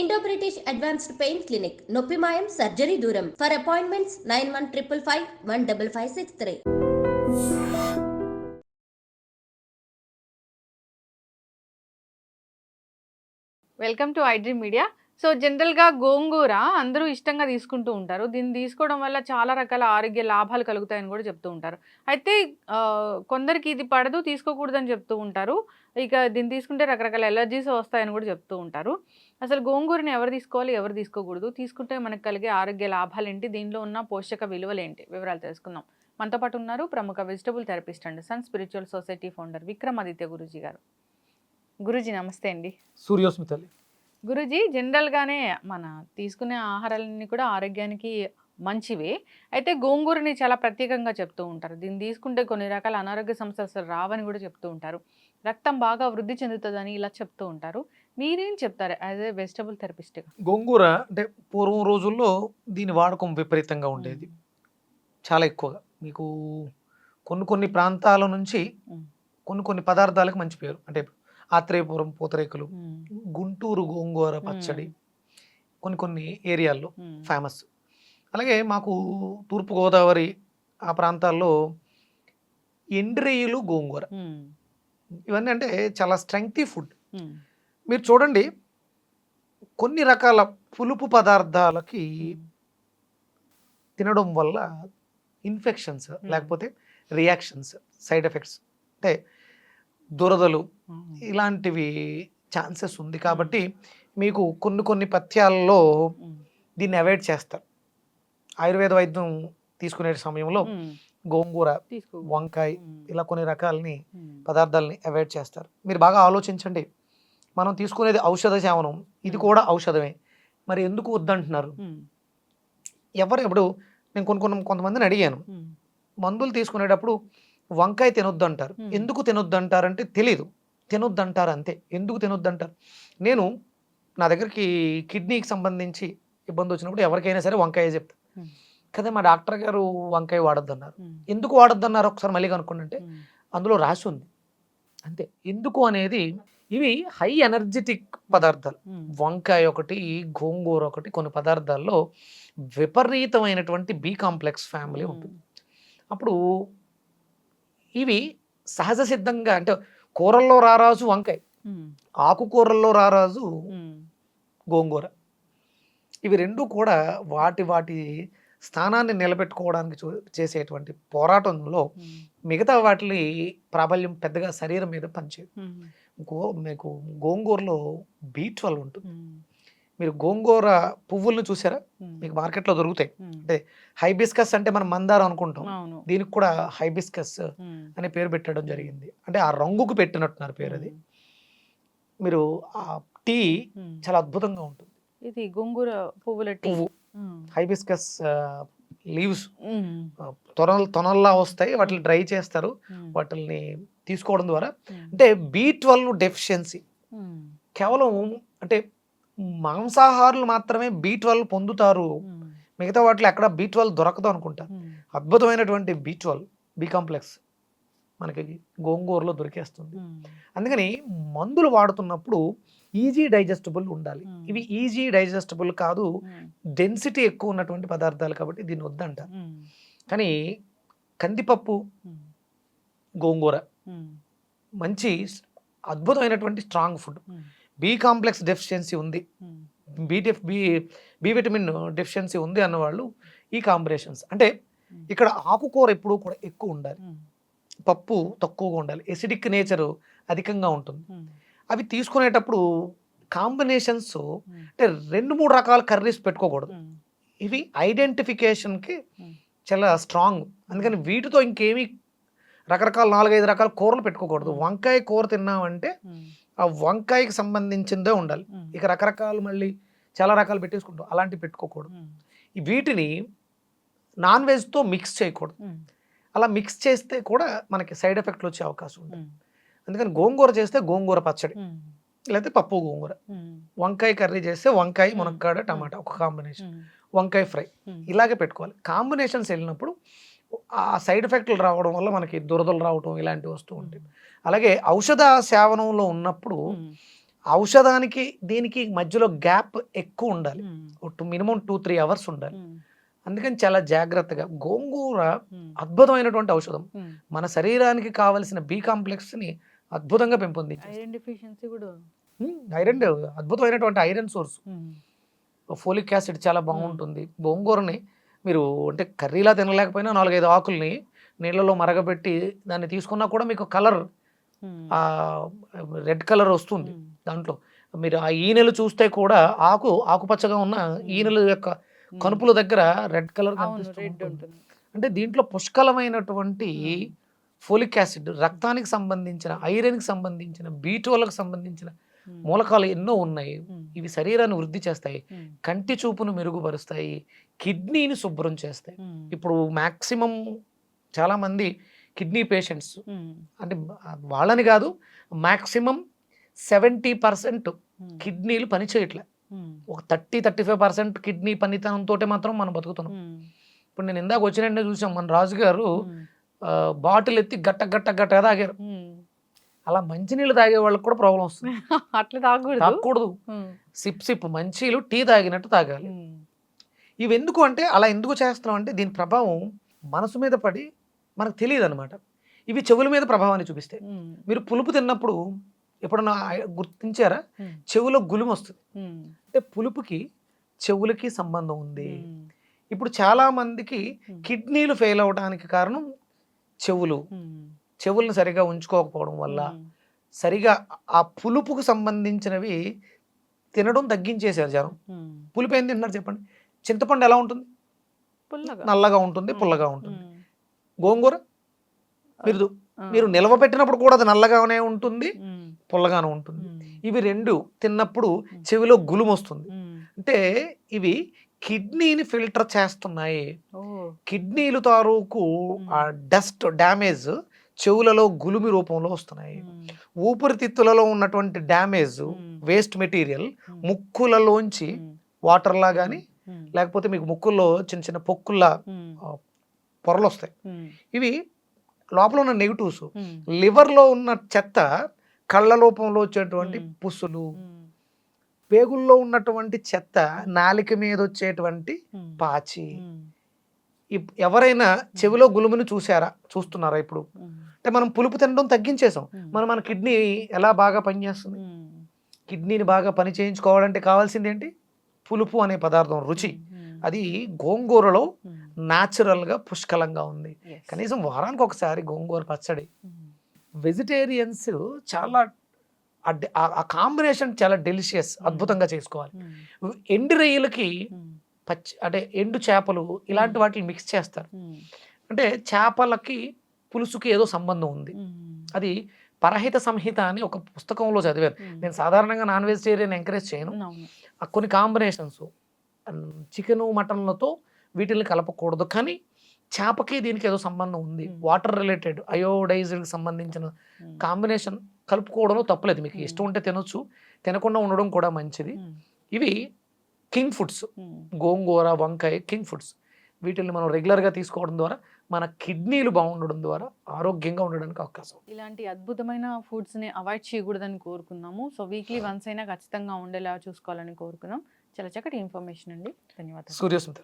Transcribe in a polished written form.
Indo British advanced pain clinic నొప్పి మాయం surgery దూరం for appointments 9155515563. Welcome to iDream media. So జనరల్గా గోంగూర అందరూ ఇష్టంగా తీసుకుంటూ ఉంటారు. దీన్ని తీసుకోవడం వల్ల చాలా రకాల ఆరోగ్య లాభాలు కలుగుతాయని కూడా చెప్తూ ఉంటారు. అయితే కొందరికి ఇది పడదు, తీసుకోకూడదని చెప్తూ ఉంటారు. ఇక దీన్ని తీసుకుంటే రకరకాల ఎలర్జీస్ వస్తాయని కూడా చెప్తూ ఉంటారు. అసలు గోంగూరని ఎవరు తీసుకోవాలి, ఎవరు తీసుకోకూడదు, తీసుకుంటే మనకు కలిగే ఆరోగ్య లాభాలు ఏంటి, దీనిలో ఉన్న పోషక విలువలు ఏంటి, వివరాలు తెలుసుకుందాం. మనతో పాటు ఉన్నారు ప్రముఖ vegetable therapist and sun spiritual society founder Vikramaditya Guruji గారు. గురూజీ నమస్తే అండి. సూర్యోస్మితల్లి. గురూజీ, జనరల్గానే మన తీసుకునే ఆహారాలన్నీ కూడా ఆరోగ్యానికి మంచివే. అయితే గోంగూరని చాలా ప్రత్యేకంగా చెప్తూ ఉంటారు. దీన్ని తీసుకుంటే కొన్ని రకాల అనారోగ్య సమస్యలు అసలు రావని కూడా చెప్తూ ఉంటారు. రక్తం బాగా వృద్ధి చెందుతుందని ఇలా చెప్తూ ఉంటారు. మీరేం చెప్తారు యాజ్ ఏ వెజిటబుల్ థెరపిస్ట్గా? గోంగూర అంటే పూర్వం రోజుల్లో దీని వాడకం విపరీతంగా ఉండేది, చాలా ఎక్కువగా. మీకు కొన్ని ప్రాంతాల నుంచి కొన్ని పదార్థాలకు మంచి పేరు. అంటే ఆత్రేయపురం పూతరేకులు, గుంటూరు గోంగూర పచ్చడి కొన్ని ఏరియాల్లో ఫేమస్. అలాగే మాకు తూర్పుగోదావరి ఆ ప్రాంతాల్లో ఎండ్రేయులు గోంగూర, ఇవన్నీ అంటే చాలా స్ట్రెంగ్తీ ఫుడ్. మీరు చూడండి, కొన్ని రకాల పులుపు పదార్థాలకి తినడం వల్ల ఇన్ఫెక్షన్స్ లేకపోతే రియాక్షన్స్, సైడ్ ఎఫెక్ట్స్, అంటే దురదలు, ఇలాంటివి ఛాన్సెస్ ఉంది. కాబట్టి మీకు కొన్ని పథ్యాల్లో దీన్ని అవాయిడ్ చేస్తారు. ఆయుర్వేద వైద్యం తీసుకునే సమయంలో గోంగూర, వంకాయ, ఇలా కొన్ని రకాలని పదార్థాలని అవాయిడ్ చేస్తారు. మీరు బాగా ఆలోచించండి, మనం తీసుకునేది ఔషధ సేవనం, ఇది కూడా ఔషధమే, మరి ఎందుకు వద్దంటున్నారు? ఇప్పుడు నేను కొంతమందిని అడిగాను, మందులు తీసుకునేటప్పుడు వంకాయ తినొద్దు అంటారు. ఎందుకు తినొద్దు అంటారంటే తెలీదు, తినొద్దు అంటారు అంతే. ఎందుకు తినొద్దు అంటారు? నా దగ్గరికి కిడ్నీకి సంబంధించి ఇబ్బంది వచ్చినప్పుడు ఎవరికైనా సరే వంకాయ చెప్తాను కదా, మా డాక్టర్ గారు వంకాయ వాడొద్దు అన్నారు. ఎందుకు వాడొద్దు అన్నారు ఒకసారి మళ్ళీ కనుక్కోండి అంటే అందులో రాసి ఉంది అంతే. ఎందుకు అనేది, ఇవి హై ఎనర్జెటిక్ పదార్థాలు. వంకాయ ఒకటి, గోంగూర ఒకటి, కొన్ని పదార్థాల్లో విపరీతమైనటువంటి బి కాంప్లెక్స్ ఫ్యామిలీ ఉంటుంది. అప్పుడు ఇవి సహజ సిద్ధంగా, అంటే కూరల్లో రారాజు వంకాయ, ఆకుకూరల్లో రారాజు గోంగూర. ఇవి రెండు కూడా వాటి స్థానాన్ని నిలబెట్టుకోవడానికి చేసేటువంటి పోరాటంలో మిగతా వాటి ప్రాబల్యం పెద్దగా శరీరం మీద పనిచేయదు. మీకు గోంగూరలో B12 ఉంటుంది. మీరు గోంగూర పువ్వులను చూసారా? మీకు మార్కెట్లో దొరుకుతాయి. అంటే హైబిస్కస్ అంటే మనం మందారం అనుకుంటాం, దీనికి కూడా హైబిస్కస్ అనే పేరు పెట్టడం జరిగింది. అంటే ఆ రంగుకు పెట్టినట్టున్నారు పేరు. అది మీరు ఆ టీ చాలా అద్భుతంగా ఉంటుంది. ఇది గోంగూర పువ్వు, హైబిస్కస్ లీవ్స్ తొనల్లా వస్తాయి, వాటిని డ్రై చేస్తారు. వాటిని తీసుకోవడం ద్వారా అంటే B12 డెఫిషియన్సీ, కేవలం అంటే మాంసాహారులు మాత్రమే B12 పొందుతారు, మిగతా వాటిలో ఎక్కడ B12 దొరకదు అనుకుంటా. అద్భుతమైనటువంటి B12 బి కాంప్లెక్స్ మనకి గోంగూరలో దొరికేస్తుంది. అందుకని మందులు వాడుతున్నప్పుడు ఈజీ డైజెస్టబుల్ ఉండాలి. ఇవి ఈజీ డైజెస్టబుల్ కాదు, డెన్సిటీ ఎక్కువ ఉన్నటువంటి పదార్థాలు, కాబట్టి దీన్ని వద్దంట. కానీ కందిపప్పు, గోంగూర మంచి అద్భుతమైనటువంటి strong food. B complex deficiency ఉంది, బి విటమిన్ డెఫిషియన్సీ ఉంది అన్నవాళ్ళు ఈ కాంబినేషన్స్. అంటే ఇక్కడ ఆకుకూర ఎప్పుడూ కూడా ఎక్కువ ఉండాలి, పప్పు తక్కువగా ఉండాలి, ఎసిడిక్ నేచర్ అధికంగా ఉంటుంది. అవి తీసుకునేటప్పుడు కాంబినేషన్స్ అంటే 2-3 రకాల కర్రీస్ పెట్టుకోకూడదు. ఇవి ఐడెంటిఫికేషన్కి చాలా స్ట్రాంగ్. అందుకని వీటితో ఇంకేమీ రకరకాల 4-5 రకాల కూరలు పెట్టుకోకూడదు. వంకాయ కూర తిన్నామంటే ఆ వంకాయకి సంబంధించిందే ఉండాలి. ఇక రకరకాలు మళ్ళీ చాలా రకాలు పెట్టేసుకుంటాం, అలాంటివి పెట్టుకోకూడదు. వీటిని నాన్ వెజ్తో మిక్స్ చేయకూడదు. అలా మిక్స్ చేస్తే కూడా మనకి సైడ్ ఎఫెక్ట్లు వచ్చే అవకాశం ఉంటుంది. అందుకని గోంగూర చేస్తే గోంగూర పచ్చడి, లేకపోతే పప్పు గోంగూర. వంకాయ కర్రీ చేస్తే వంకాయ, మునక్కాడ, టమాటా ఒక కాంబినేషన్, వంకాయ ఫ్రై, ఇలాగే పెట్టుకోవాలి. కాంబినేషన్స్ వెళ్ళినప్పుడు ఆ సైడ్ ఎఫెక్ట్లు రావడం వల్ల మనకి దురదలు రావడం ఇలాంటివి వస్తూ ఉంటాయి. అలాగే ఔషధ సేవనంలో ఉన్నప్పుడు ఔషధానికి దీనికి మధ్యలో గ్యాప్ ఎక్కువ ఉండాలి, మినిమం 2-3 అవర్స్ ఉండాలి. అందుకని చాలా జాగ్రత్తగా గోంగూర అద్భుతమైనటువంటి ఔషధం. మన శరీరానికి కావలసిన బి కాంప్లెక్స్ని అద్భుతంగా పెంపొందించేస్తుంది. ఐరన్ డెఫిషియన్సీ కూడా ఐరన్ అద్భుతమైనటువంటి ఐరన్ సోర్స్. ఫోలిక్ యాసిడ్ చాలా బాగుంటుంది. గోంగూరని మీరు అంటే కర్రీలా తినలేకపోయినా 4-5 ఆకుల్ని నీళ్ళలో మరగబెట్టి దాన్ని తీసుకున్నా కూడా మీకు కలర్ రెడ్ కలర్ వస్తుంది. దాంట్లో మీరు ఆ ఈనెలు చూస్తే కూడా ఆకుపచ్చగా ఉన్న ఈనెల యొక్క కనుపుల దగ్గర రెడ్ కలర్ కనిపిస్తుంది. అంటే దీంట్లో పుష్కలమైనటువంటి ఫోలిక్ యాసిడ్, రక్తానికి సంబంధించిన, ఐరన్కి సంబంధించిన, B12కి సంబంధించిన మూలకాలు ఎన్నో ఉన్నాయి. ఇవి శరీరాన్ని వృద్ధి చేస్తాయి, కంటి చూపును మెరుగుపరుస్తాయి, కిడ్నీని శుభ్రం చేస్తాయి. ఇప్పుడు మ్యాక్సిమం చాలా మంది కిడ్నీ పేషెంట్స్ అంటే వాళ్ళని కాదు, మ్యాక్సిమం 70% కిడ్నీలు పని చేయట్లే. ఒక 30-35% కిడ్నీ పనితనంతో మాత్రం మనం బతుకుతున్నాం. ఇప్పుడు నేను ఇందాక వచ్చిన చూసాం, మన రాజుగారు బాటిల్ ఎత్తి గట్ట తాగారు. అలా మంచినీళ్ళు తాగే వాళ్ళకి కూడా ప్రాబ్లం వస్తుంది. అట్లా తాగకూడదు. సిప్ మంచిలు టీ తాగినట్టు తాగాలి. ఇవి ఎందుకు అంటే, అలా ఎందుకు చేస్తున్నాం అంటే దీని ప్రభావం మనసు మీద పడి మనకు తెలియదు అనమాట. ఇవి చెవుల మీద ప్రభావాన్ని చూపిస్తాయి. మీరు పులుపు తిన్నప్పుడు ఎప్పుడన్నా గుర్తించారా? చెవులో గులుము వస్తుంది. అంటే పులుపుకి చెవులకి సంబంధం ఉంది. ఇప్పుడు చాలా మందికి కిడ్నీలు ఫెయిల్ అవడానికి కారణం చెవులను సరిగా ఉంచుకోకపోవడం వల్ల, సరిగా ఆ పులుపుకు సంబంధించినవి తినడం తగ్గించేశారు జనం. పులుపు ఏం తింటున్నారు చెప్పండి? చింతపండు ఎలా ఉంటుంది? నల్లగా ఉంటుంది, పుల్లగా ఉంటుంది. గోంగూర మీరు నిల్వ పెట్టినప్పుడు కూడా అది నల్లగానే ఉంటుంది, పుల్లగానే ఉంటుంది. ఇవి రెండు తిన్నప్పుడు చెవిలో గులుము వస్తుంది. అంటే ఇవి కిడ్నీని ఫిల్టర్ చేస్తున్నాయి. కిడ్నీలు తాలూకు ఆ డస్ట్ డ్యామేజ్ చెవులలో గులుమి రూపంలో వస్తున్నాయి. ఊపిరితిత్తులలో ఉన్నటువంటి డ్యామేజ్ వేస్ట్ మెటీరియల్ ముక్కులలోంచి వాటర్లా కానీ, లేకపోతే మీకు ముక్కుల్లో చిన్న చిన్న పొక్కుల్లా పొరలు వస్తాయి. ఇవి లోపల ఉన్న నెగిటివ్స్. లివర్లో ఉన్న చెత్త కళ్ళ రూపంలో వచ్చేటువంటి పుస్సులు, పేగుల్లో ఉన్నటువంటి చెత్త నాలిక మీద వచ్చేటువంటి పాచి. ఎవరైనా చెవిలో గులుమును చూస్తున్నారా? ఇప్పుడు అంటే మనం పులుపు తినడం తగ్గించేసాం. మన కిడ్నీ ఎలా బాగా పనిచేస్తుంది? కిడ్నీని బాగా పని చేయించుకోవాలంటే కావాల్సింది ఏంటి? పులుపు అనే పదార్థం, రుచి. అది గోంగూరలో న్యాచురల్గా పుష్కలంగా ఉంది. కనీసం వారానికి ఒకసారి గోంగూర పచ్చడి. వెజిటేరియన్స్ చాలా ఆ కాంబినేషన్ చాలా డెలిషియస్, అద్భుతంగా చేసుకోవాలి. ఎండు రొయ్యలకి అంటే ఎండు చేపలు ఇలాంటి వాటిని మిక్స్ చేస్తారు. అంటే చేపలకి పులుసుకి ఏదో సంబంధం ఉంది. అది పరహిత సంహిత అని ఒక పుస్తకంలో చదివాను. నేను సాధారణంగా నాన్ వెజిటేరియన్ ఎంకరేజ్ చేయను. కొన్ని కాంబినేషన్స్ చికెను మటన్లతో వీటిని కలపకూడదు, కానీ చేపకి దీనికి ఏదో సంబంధం ఉంది. వాటర్ రిలేటెడ్ అయోడైజ్డ్కి సంబంధించిన కాంబినేషన్ కలుపుకోవడంలో తప్పలేదు. మీకు ఇష్టం ఉంటే తినొచ్చు, తినకుండా ఉండడం కూడా మంచిది. ఇవి కింగ్ ఫుడ్స్. గోంగూర, వంకాయ కింగ్ ఫుడ్స్. వీటిని మనం రెగ్యులర్గా తీసుకోవడం ద్వారా మన కిడ్నీలు బాగుండడం ద్వారా ఆరోగ్యంగా ఉండడానికి అవకాశం. ఇలాంటి అద్భుతమైన ఫుడ్స్ని అవాయిడ్ చేయకూడదని కోరుకున్నాము. సో వీక్లీ వన్స్ అయినా ఖచ్చితంగా ఉండేలా చూసుకోవాలని కోరుకున్నాం. చాలా చక్కటి ఇన్ఫర్మేషన్ అండి, ధన్యవాదాలు. సూర్యస్మిత.